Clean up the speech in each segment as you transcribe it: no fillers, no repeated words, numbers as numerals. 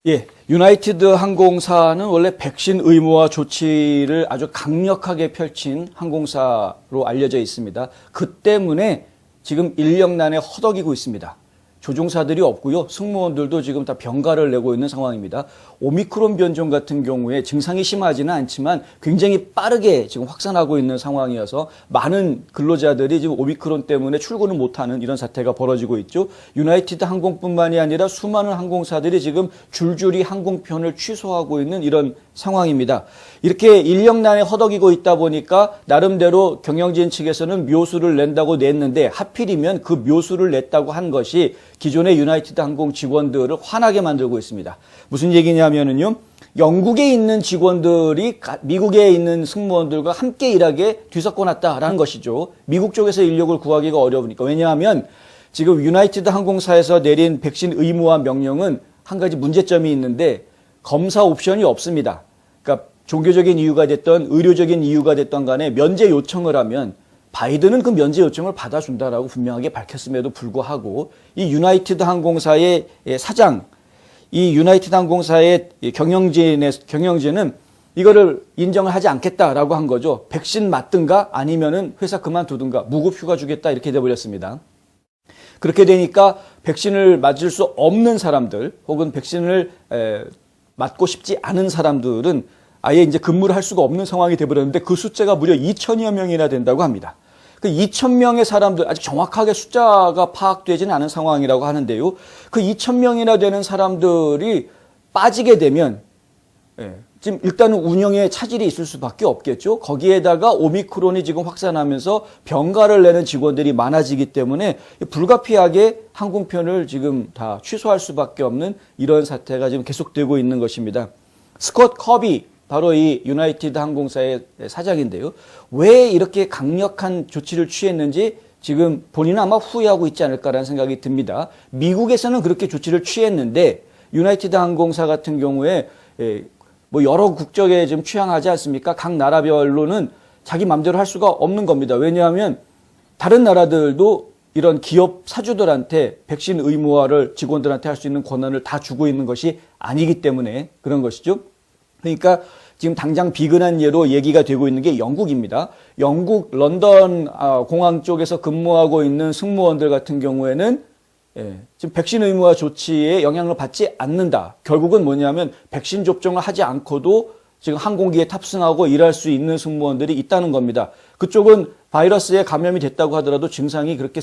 예, 유나이티드 항공사는 원래 백신 의무화 조치를 아주 강력하게 펼친 항공사로 알려져 있습니다. 그 때문에 지금 인력난에 허덕이고 있습니다. 조종사들이 없고요. 승무원들도 지금 다 병가를 내고 있는 상황입니다. 오미크론 변종 같은 경우에 증상이 심하지는 않지만 굉장히 빠르게 지금 확산하고 있는 상황이어서 많은 근로자들이 지금 오미크론 때문에 출근을 못하는 이런 사태가 벌어지고 있죠. 유나이티드 항공뿐만이 아니라 수많은 항공사들이 지금 줄줄이 항공편을 취소하고 있는 이런 상황입니다. 이렇게 인력난에 허덕이고 있다 보니까 나름대로 경영진 측에서는 묘수를 낸다고 냈는데 하필이면 그 묘수를 냈다고 한 것이 기존의 유나이티드 항공 직원들을 화나게 만들고 있습니다. 무슨 얘기냐면요. 영국에 있는 직원들이 미국에 있는 승무원들과 함께 일하게 뒤섞어놨다라는 것이죠. 미국 쪽에서 인력을 구하기가 어려우니까. 왜냐하면 지금 유나이티드 항공사에서 내린 백신 의무화 명령은 한 가지 문제점이 있는데 검사 옵션이 없습니다. 그러니까 종교적인 이유가 됐던 의료적인 이유가 됐던 간에 면제 요청을 하면 바이든은 그 면제 요청을 받아준다라고 분명하게 밝혔음에도 불구하고 이 유나이티드 항공사의 사장, 이 유나이티드 항공사의 경영진은 이거를 인정을 하지 않겠다라고 한 거죠. 백신 맞든가 아니면은 회사 그만두든가 무급 휴가 주겠다 이렇게 돼버렸습니다. 그렇게 되니까 백신을 맞을 수 없는 사람들 혹은 백신을 맞고 싶지 않은 사람들은 아예 이제 근무를 할 수가 없는 상황이 돼버렸는데 그 숫자가 무려 2천여 명이나 된다고 합니다. 그 2,000명의 사람들, 아직 정확하게 숫자가 파악되지는 않은 상황이라고 하는데요. 그 2,000명이나 되는 사람들이 빠지게 되면, 지금 일단은 운영에 차질이 있을 수밖에 없겠죠. 거기에다가 오미크론이 지금 확산하면서 병가를 내는 직원들이 많아지기 때문에 불가피하게 항공편을 지금 다 취소할 수밖에 없는 이런 사태가 지금 계속되고 있는 것입니다. 스콧 커비, 바로 이 유나이티드 항공사의 사장인데요. 왜 이렇게 강력한 조치를 취했는지 지금 본인은 아마 후회하고 있지 않을까라는 생각이 듭니다. 미국에서는 그렇게 조치를 취했는데 유나이티드 항공사 같은 경우에 뭐 여러 국적에 좀 취향하지 않습니까? 각 나라별로는 자기 맘대로 할 수가 없는 겁니다. 왜냐하면 다른 나라들도 이런 기업 사주들한테 백신 의무화를 직원들한테 할 수 있는 권한을 다 주고 있는 것이 아니기 때문에 그런 것이죠. 그러니까 지금 당장 비근한 예로 얘기가 되고 있는 게 영국입니다. 영국 런던 공항 쪽에서 근무하고 있는 승무원들 같은 경우에는 지금 백신 의무화 조치에 영향을 받지 않는다. 결국은 뭐냐면 백신 접종을 하지 않고도 지금 항공기에 탑승하고 일할 수 있는 승무원들이 있다는 겁니다. 그쪽은 바이러스에 감염이 됐다고 하더라도 증상이 그렇게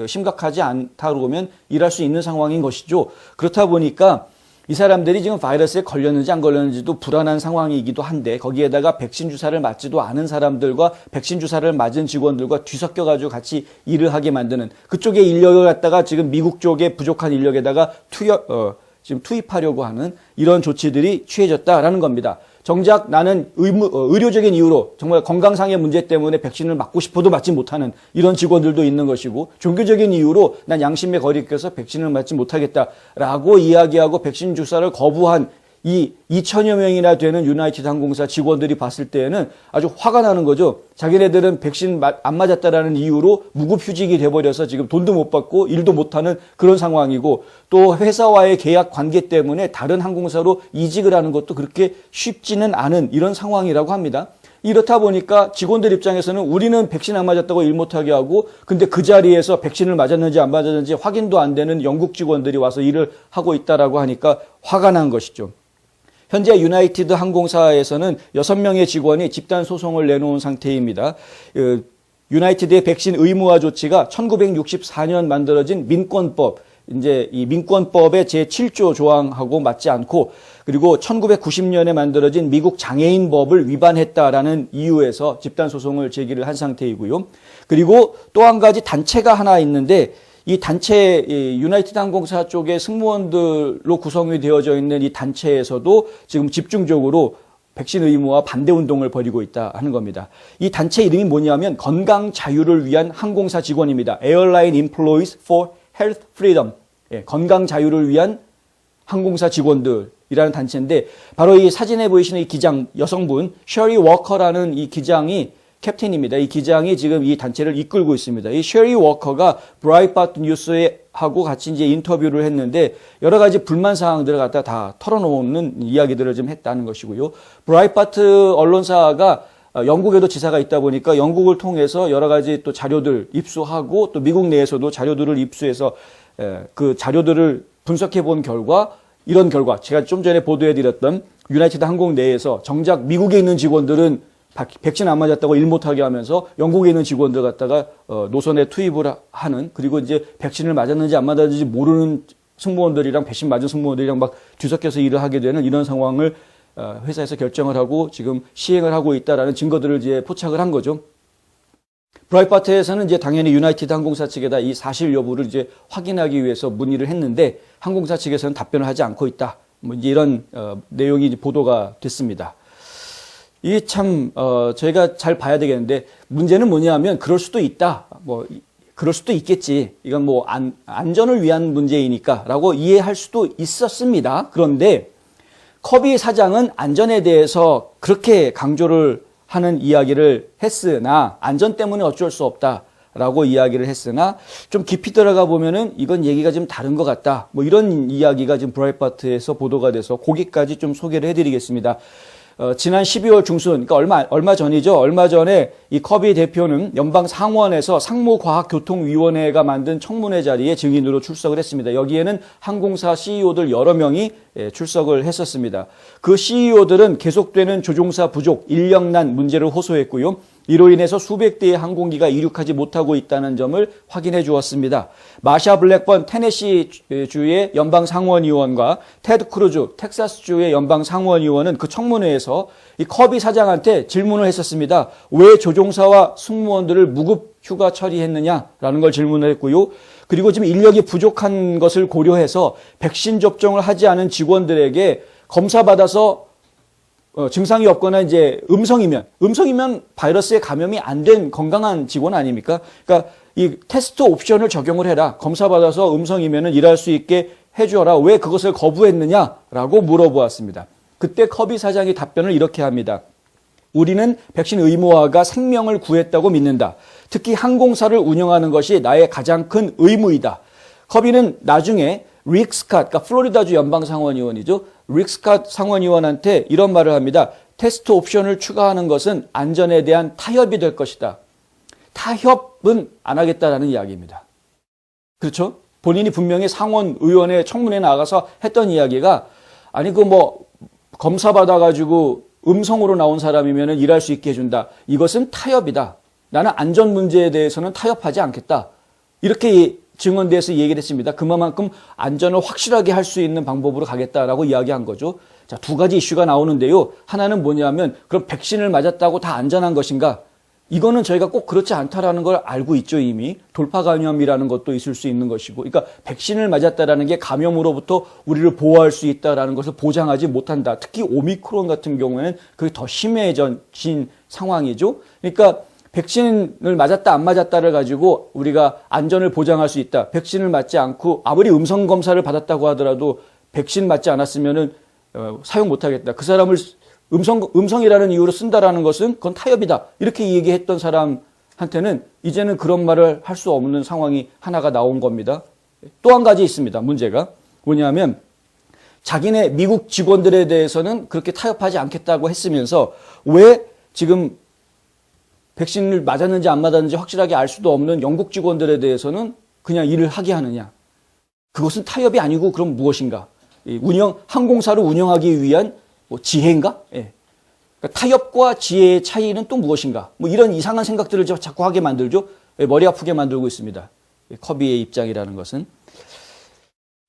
심각하지 않다 그러면 일할 수 있는 상황인 것이죠. 그렇다 보니까 이 사람들이 지금 바이러스에 걸렸는지 안 걸렸는지도 불안한 상황이기도 한데 거기에다가 백신 주사를 맞지도 않은 사람들과 백신 주사를 맞은 직원들과 뒤섞여가지고 같이 일을 하게 만드는 그쪽의 인력을 갖다가 지금 미국 쪽의 부족한 인력에다가 지금 투입하려고 하는 이런 조치들이 취해졌다라는 겁니다. 정작 나는 의료적인 이유로 정말 건강상의 문제 때문에 백신을 맞고 싶어도 맞지 못하는 이런 직원들도 있는 것이고 종교적인 이유로 난 양심에 거리껴서 백신을 맞지 못하겠다라고 이야기하고 백신 주사를 거부한 이 2천여 명이나 되는 유나이티드 항공사 직원들이 봤을 때에는 아주 화가 나는 거죠. 자기네들은 백신 안 맞았다라는 이유로 무급휴직이 돼버려서 지금 돈도 못 받고 일도 못하는 그런 상황이고 또 회사와의 계약 관계 때문에 다른 항공사로 이직을 하는 것도 그렇게 쉽지는 않은 이런 상황이라고 합니다. 이렇다 보니까 직원들 입장에서는 우리는 백신 안 맞았다고 일 못하게 하고 근데 그 자리에서 백신을 맞았는지 안 맞았는지 확인도 안 되는 영국 직원들이 와서 일을 하고 있다라고 하니까 화가 난 것이죠. 현재 유나이티드 항공사에서는 6명의 직원이 집단 소송을 내놓은 상태입니다. 유나이티드의 백신 의무화 조치가 1964년 만들어진 민권법, 이제 이 민권법의 제7조 조항하고 맞지 않고 그리고 1990년에 만들어진 미국 장애인법을 위반했다라는 이유에서 집단 소송을 제기를 한 상태이고요. 그리고 또 한 가지 단체가 하나 있는데 이 단체, 유나이티드 항공사 쪽의 승무원들로 구성이 되어져 있는 이 단체에서도 지금 집중적으로 백신 의무화 반대 운동을 벌이고 있다 하는 겁니다. 이 단체 이름이 뭐냐면 건강 자유를 위한 항공사 직원입니다. Airline Employees for Health Freedom. 건강 자유를 위한 항공사 직원들이라는 단체인데 바로 이 사진에 보이시는 이 기장, 여성분, 셔리 워커라는 이 기장이 캡틴입니다. 이 기장이 지금 이 단체를 이끌고 있습니다. 이 셔리 워커가 브라이트바트 뉴스의 하고 같이 이제 인터뷰를 했는데 여러 가지 불만 사항들을 갖다 다 털어놓는 이야기들을 좀 했다는 것이고요. 브라이트바트 언론사가 영국에도 지사가 있다 보니까 영국을 통해서 여러 가지 또 자료들 입수하고 또 미국 내에서도 자료들을 입수해서 그 자료들을 분석해 본 결과 이런 결과 제가 좀 전에 보도해 드렸던 유나이티드 항공 내에서 정작 미국에 있는 직원들은 백신 안 맞았다고 일 못하게 하면서 영국에 있는 직원들 갖다가 노선에 투입을 하는 그리고 이제 백신을 맞았는지 안 맞았는지 모르는 승무원들이랑 백신 맞은 승무원들이랑 막 뒤섞여서 일을 하게 되는 이런 상황을 회사에서 결정을 하고 지금 시행을 하고 있다라는 증거들을 이제 포착을 한 거죠. 브라이트바트에서는 이제 당연히 유나이티드 항공사 측에다 이 사실 여부를 이제 확인하기 위해서 문의를 했는데 항공사 측에서는 답변을 하지 않고 있다. 뭐 이제 이런 내용이 이제 보도가 됐습니다. 이게 참 저희가 잘 봐야 되겠는데 문제는 뭐냐면 그럴 수도 있다. 뭐 그럴 수도 있겠지. 이건 뭐 안전을 위한 문제이니까라고 이해할 수도 있었습니다. 그런데 커비 사장은 안전에 대해서 그렇게 강조를 하는 이야기를 했으나 안전 때문에 어쩔 수 없다라고 이야기를 했으나 좀 깊이 들어가 보면은 이건 얘기가 좀 다른 것 같다. 뭐 이런 이야기가 지금 브라이트바트에서 보도가 돼서 거기까지 좀 소개를 해드리겠습니다. 지난 12월 중순, 그러니까 얼마 전이죠. 얼마 전에 이 커비 대표는 연방 상원에서 상무과학교통위원회가 만든 청문회 자리에 증인으로 출석을 했습니다. 여기에는 항공사 CEO들 여러 명이 출석을 했었습니다. 그 CEO들은 계속되는 조종사 부족, 인력난 문제를 호소했고요. 이로 인해서 수백 대의 항공기가 이륙하지 못하고 있다는 점을 확인해 주었습니다. 마샤 블랙번 테네시주의 연방 상원의원과 테드 크루즈 텍사스주의 연방 상원의원은 그 청문회에서 이 커비 사장한테 질문을 했었습니다. 왜 조종사와 승무원들을 무급 휴가 처리했느냐라는 걸 질문을 했고요. 그리고 지금 인력이 부족한 것을 고려해서 백신 접종을 하지 않은 직원들에게 검사받아서 증상이 없거나 이제 음성이면 바이러스에 감염이 안 된 건강한 직원 아닙니까? 그러니까 이 테스트 옵션을 적용을 해라. 검사받아서 음성이면은 일할 수 있게 해줘라. 왜 그것을 거부했느냐라고 물어보았습니다. 그때 커비 사장이 답변을 이렇게 합니다. 우리는 백신 의무화가 생명을 구했다고 믿는다. 특히 항공사를 운영하는 것이 나의 가장 큰 의무이다. 커비는 나중에 릭 스캇, 그러니까 플로리다주 연방 상원의원이죠. 릭 스캇 상원의원한테 이런 말을 합니다. 테스트 옵션을 추가하는 것은 안전에 대한 타협이 될 것이다. 타협은 안 하겠다라는 이야기입니다. 그렇죠? 본인이 분명히 상원의원회 청문회에 나가서 했던 이야기가 아니 그 뭐 검사 받아가지고 음성으로 나온 사람이면 일할 수 있게 해준다. 이것은 타협이다. 나는 안전 문제에 대해서는 타협하지 않겠다. 이렇게 증언대에서 얘기를 했습니다. 그만큼 안전을 확실하게 할 수 있는 방법으로 가겠다라고 이야기한 거죠. 자, 두 가지 이슈가 나오는데요. 하나는 뭐냐면 그럼 백신을 맞았다고 다 안전한 것인가? 이거는 저희가 꼭 그렇지 않다라는 걸 알고 있죠, 이미. 돌파 감염이라는 것도 있을 수 있는 것이고. 그러니까 백신을 맞았다라는 게 감염으로부터 우리를 보호할 수 있다라는 것을 보장하지 못한다. 특히 오미크론 같은 경우에는 그게 더 심해진 상황이죠. 그러니까 백신을 맞았다 안 맞았다를 가지고 우리가 안전을 보장할 수 있다. 백신을 맞지 않고 아무리 음성 검사를 받았다고 하더라도 백신 맞지 않았으면은 사용 못하겠다. 그 사람을 음성이라는 이유로 쓴다라는 것은 그건 타협이다. 이렇게 얘기했던 사람한테는 이제는 그런 말을 할 수 없는 상황이 하나가 나온 겁니다. 또 한 가지 있습니다. 문제가 뭐냐면 자기네 미국 직원들에 대해서는 그렇게 타협하지 않겠다고 했으면서 왜 지금 백신을 맞았는지 안 맞았는지 확실하게 알 수도 없는 영국 직원들에 대해서는 그냥 일을 하게 하느냐. 그것은 타협이 아니고 그럼 무엇인가? 항공사를 운영하기 위한 뭐 지혜인가? 예. 그러니까 타협과 지혜의 차이는 또 무엇인가? 뭐 이런 이상한 생각들을 자꾸 하게 만들죠. 예, 머리 아프게 만들고 있습니다. 커비의 입장이라는 것은.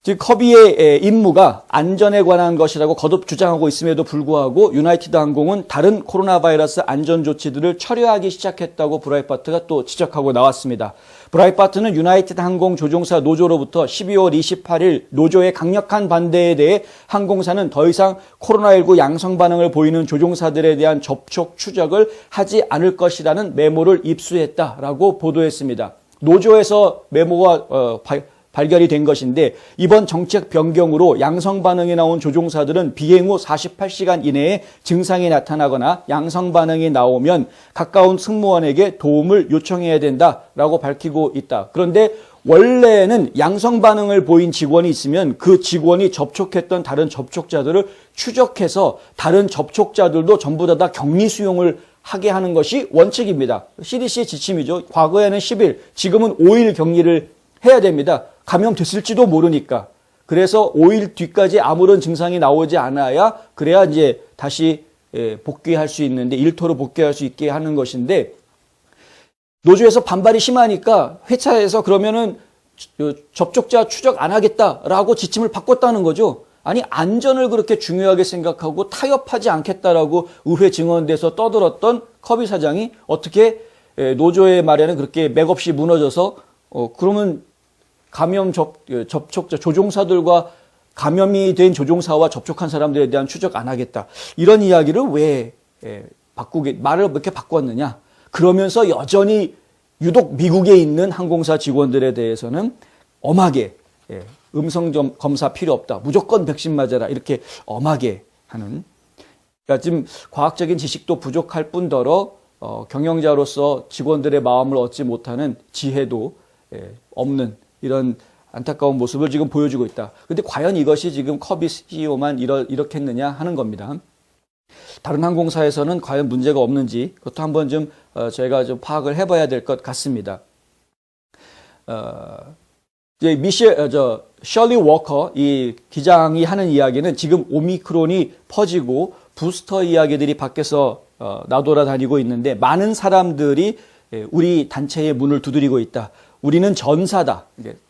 즉 커비의 임무가 안전에 관한 것이라고 거듭 주장하고 있음에도 불구하고 유나이티드 항공은 다른 코로나 바이러스 안전 조치들을 철회하기 시작했다고 브라이트바트가 또 지적하고 나왔습니다. 브라이트바트는 유나이티드 항공 조종사 노조로부터 12월 28일 노조의 강력한 반대에 대해 항공사는 더 이상 코로나19 양성 반응을 보이는 조종사들에 대한 접촉 추적을 하지 않을 것이라는 메모를 입수했다라고 보도했습니다. 노조에서 메모가 발견이 된 것인데 이번 정책 변경으로 양성 반응이 나온 조종사들은 비행 후 48시간 이내에 증상이 나타나거나 양성 반응이 나오면 가까운 승무원에게 도움을 요청해야 된다라고 밝히고 있다. 그런데 원래는 양성 반응을 보인 직원이 있으면 그 직원이 접촉했던 다른 접촉자들을 추적해서 다른 접촉자들도 전부 다 격리 수용을 하게 하는 것이 원칙입니다. CDC의 지침이죠. 과거에는 10일, 지금은 5일 격리를 해야 됩니다. 감염됐을지도 모르니까. 그래서 5일 뒤까지 아무런 증상이 나오지 않아야 그래야 이제 다시 복귀할 수 있는데, 일터로 복귀할 수 있게 하는 것인데, 노조에서 반발이 심하니까 회사에서 그러면은 접촉자 추적 안 하겠다라고 지침을 바꿨다는 거죠. 아니, 안전을 그렇게 중요하게 생각하고 타협하지 않겠다라고 의회 증언대에서 떠들었던 커비 사장이 어떻게 노조의 말에는 그렇게 맥없이 무너져서 그러면 감염 접촉자 조종사들과 감염이 된 조종사와 접촉한 사람들에 대한 추적 안 하겠다. 이런 이야기를 왜 말을 이렇게 바꿨느냐. 그러면서 여전히 유독 미국에 있는 항공사 직원들에 대해서는 엄하게 음성 검사 필요 없다. 무조건 백신 맞아라. 이렇게 엄하게 하는. 그러니까 지금 과학적인 지식도 부족할 뿐더러 경영자로서 직원들의 마음을 얻지 못하는 지혜도 없는 이런 안타까운 모습을 지금 보여주고 있다. 그런데 과연 이것이 지금 커비 CEO만 이렇겠느냐 하는 겁니다. 다른 항공사에서는 과연 문제가 없는지 그것도 한번 좀 저희가 좀 파악을 해봐야 될 것 같습니다. 셜리 워커 이 기장이 하는 이야기는 지금 오미크론이 퍼지고 부스터 이야기들이 밖에서 나돌아다니고 있는데 많은 사람들이 우리 단체의 문을 두드리고 있다. 우리는 전사다.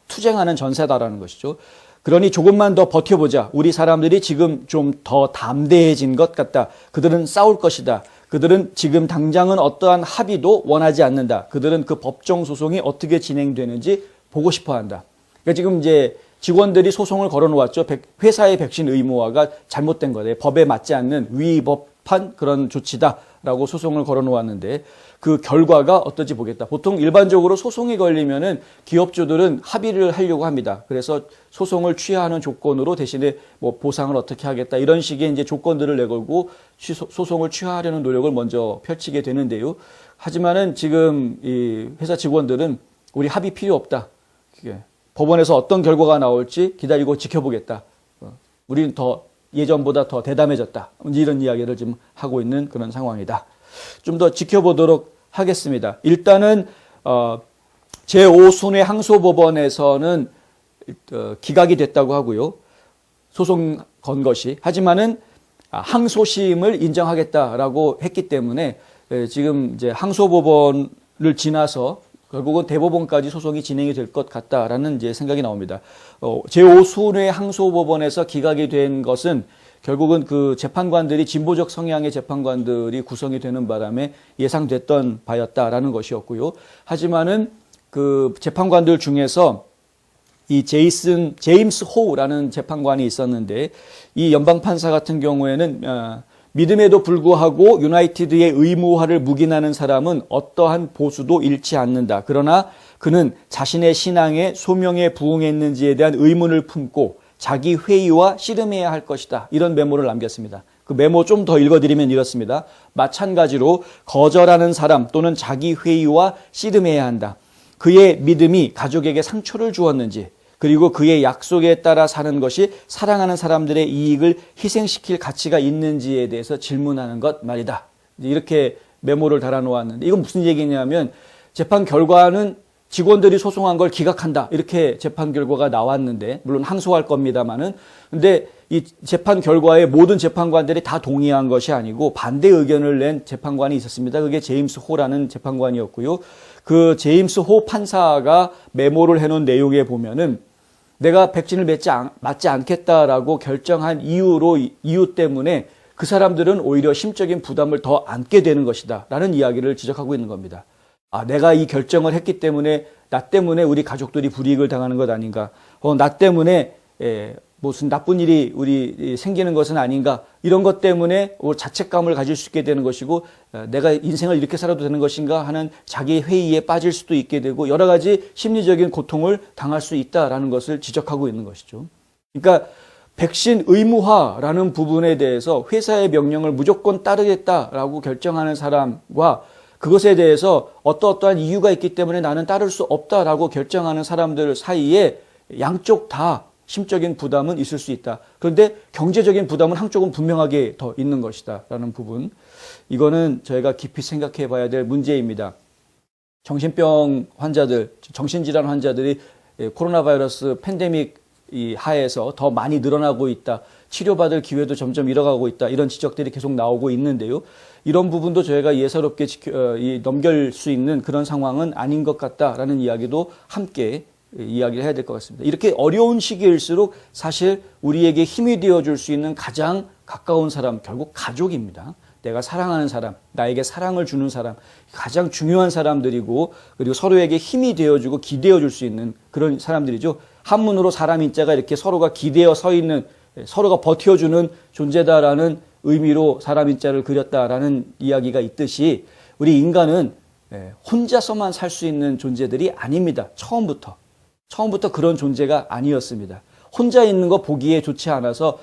투쟁하는 전사다라는 것이죠. 그러니 조금만 더 버텨보자. 우리 사람들이 지금 좀 더 담대해진 것 같다. 그들은 싸울 것이다. 그들은 지금 당장은 어떠한 합의도 원하지 않는다. 그들은 그 법정 소송이 어떻게 진행되는지 보고 싶어 한다. 그러니까 지금 이제 직원들이 소송을 걸어놓았죠. 회사의 백신 의무화가 잘못된 거다. 법에 맞지 않는 위법한 그런 조치다라고 소송을 걸어놓았는데 그 결과가 어떨지 보겠다. 보통 일반적으로 소송이 걸리면은 기업주들은 합의를 하려고 합니다. 그래서 소송을 취하하는 조건으로 대신에 뭐 보상을 어떻게 하겠다 이런 식의 이제 조건들을 내걸고 소송을 취하하려는 노력을 먼저 펼치게 되는데요. 하지만은 지금 이 회사 직원들은 우리 합의 필요 없다. 법원에서 어떤 결과가 나올지 기다리고 지켜보겠다. 우리는 더 예전보다 더 대담해졌다. 이런 이야기를 지금 하고 있는 그런 상황이다. 좀 더 지켜보도록 하겠습니다. 일단은 제5순회 항소법원에서는 기각이 됐다고 하고요. 소송 건 것이. 하지만은 항소심을 인정하겠다라고 했기 때문에 지금 이제 항소법원을 지나서 결국은 대법원까지 소송이 진행이 될 것 같다라는 이제 생각이 나옵니다. 제5순회 항소법원에서 기각이 된 것은 결국은 그 재판관들이 진보적 성향의 재판관들이 구성이 되는 바람에 예상됐던 바였다라는 것이었고요. 하지만은 그 재판관들 중에서 이 제임스 호우라는 재판관이 있었는데 이 연방판사 같은 경우에는 믿음에도 불구하고 유나이티드의 의무화를 묵인하는 사람은 어떠한 보수도 잃지 않는다. 그러나 그는 자신의 신앙에 소명에 부응했는지에 대한 의문을 품고 자기 회의와 씨름해야 할 것이다. 이런 메모를 남겼습니다. 그 메모 좀 더 읽어드리면 이렇습니다. 마찬가지로 거절하는 사람 또는 자기 회의와 씨름해야 한다. 그의 믿음이 가족에게 상처를 주었는지 그리고 그의 약속에 따라 사는 것이 사랑하는 사람들의 이익을 희생시킬 가치가 있는지에 대해서 질문하는 것 말이다. 이렇게 메모를 달아놓았는데 이건 무슨 얘기냐면 재판 결과는 직원들이 소송한 걸 기각한다. 이렇게 재판 결과가 나왔는데 물론 항소할 겁니다만은 근데 이 재판 결과에 모든 재판관들이 다 동의한 것이 아니고 반대 의견을 낸 재판관이 있었습니다. 그게 제임스 호라는 재판관이었고요. 그 제임스 호 판사가 메모를 해놓은 내용에 보면은 내가 백신을 맞지 않겠다라고 결정한 이유 때문에 그 사람들은 오히려 심적인 부담을 더 안게 되는 것이다. 라는 이야기를 지적하고 있는 겁니다. 내가 이 결정을 했기 때문에 나 때문에 우리 가족들이 불이익을 당하는 것 아닌가. 나 때문에 무슨 나쁜 일이 우리 생기는 것은 아닌가. 이런 것 때문에 자책감을 가질 수 있게 되는 것이고 내가 인생을 이렇게 살아도 되는 것인가 하는 자기 회의에 빠질 수도 있게 되고 여러 가지 심리적인 고통을 당할 수 있다라는 것을 지적하고 있는 것이죠. 그러니까 백신 의무화라는 부분에 대해서 회사의 명령을 무조건 따르겠다라고 결정하는 사람과 그것에 대해서 어떠한 이유가 있기 때문에 나는 따를 수 없다라고 결정하는 사람들 사이에 양쪽 다 심적인 부담은 있을 수 있다. 그런데 경제적인 부담은 한쪽은 분명하게 더 있는 것이다 라는 부분, 이거는 저희가 깊이 생각해 봐야 될 문제입니다. 정신병 환자들, 정신질환 환자들이 코로나 바이러스 팬데믹 하에서 더 많이 늘어나고 있다. 치료받을 기회도 점점 잃어가고 있다. 이런 지적들이 계속 나오고 있는데요. 이런 부분도 저희가 예사롭게 넘길 수 있는 그런 상황은 아닌 것 같다라는 이야기도 함께 이야기를 해야 될 것 같습니다. 이렇게 어려운 시기일수록 사실 우리에게 힘이 되어줄 수 있는 가장 가까운 사람, 결국 가족입니다. 내가 사랑하는 사람, 나에게 사랑을 주는 사람, 가장 중요한 사람들이고, 그리고 서로에게 힘이 되어주고 기대어줄 수 있는 그런 사람들이죠. 한문으로 사람 인자가 이렇게 서로가 기대어 서 있는, 서로가 버텨주는 존재다라는 의미로 사람 인자를 그렸다라는 이야기가 있듯이, 우리 인간은 혼자서만 살 수 있는 존재들이 아닙니다. 처음부터 그런 존재가 아니었습니다. 혼자 있는 거 보기에 좋지 않아서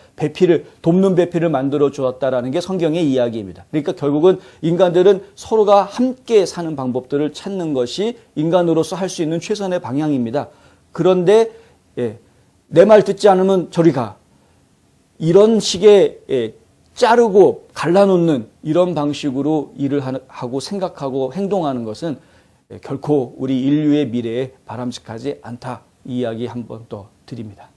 돕는 배필을 만들어 주었다라는 게 성경의 이야기입니다. 그러니까 결국은 인간들은 서로가 함께 사는 방법들을 찾는 것이 인간으로서 할 수 있는 최선의 방향입니다. 그런데 내 말 듣지 않으면 저리 가. 이런 식의 자르고 갈라놓는 이런 방식으로 일을 하고 생각하고 행동하는 것은 결코 우리 인류의 미래에 바람직하지 않다. 이 이야기 한 번 더 드립니다.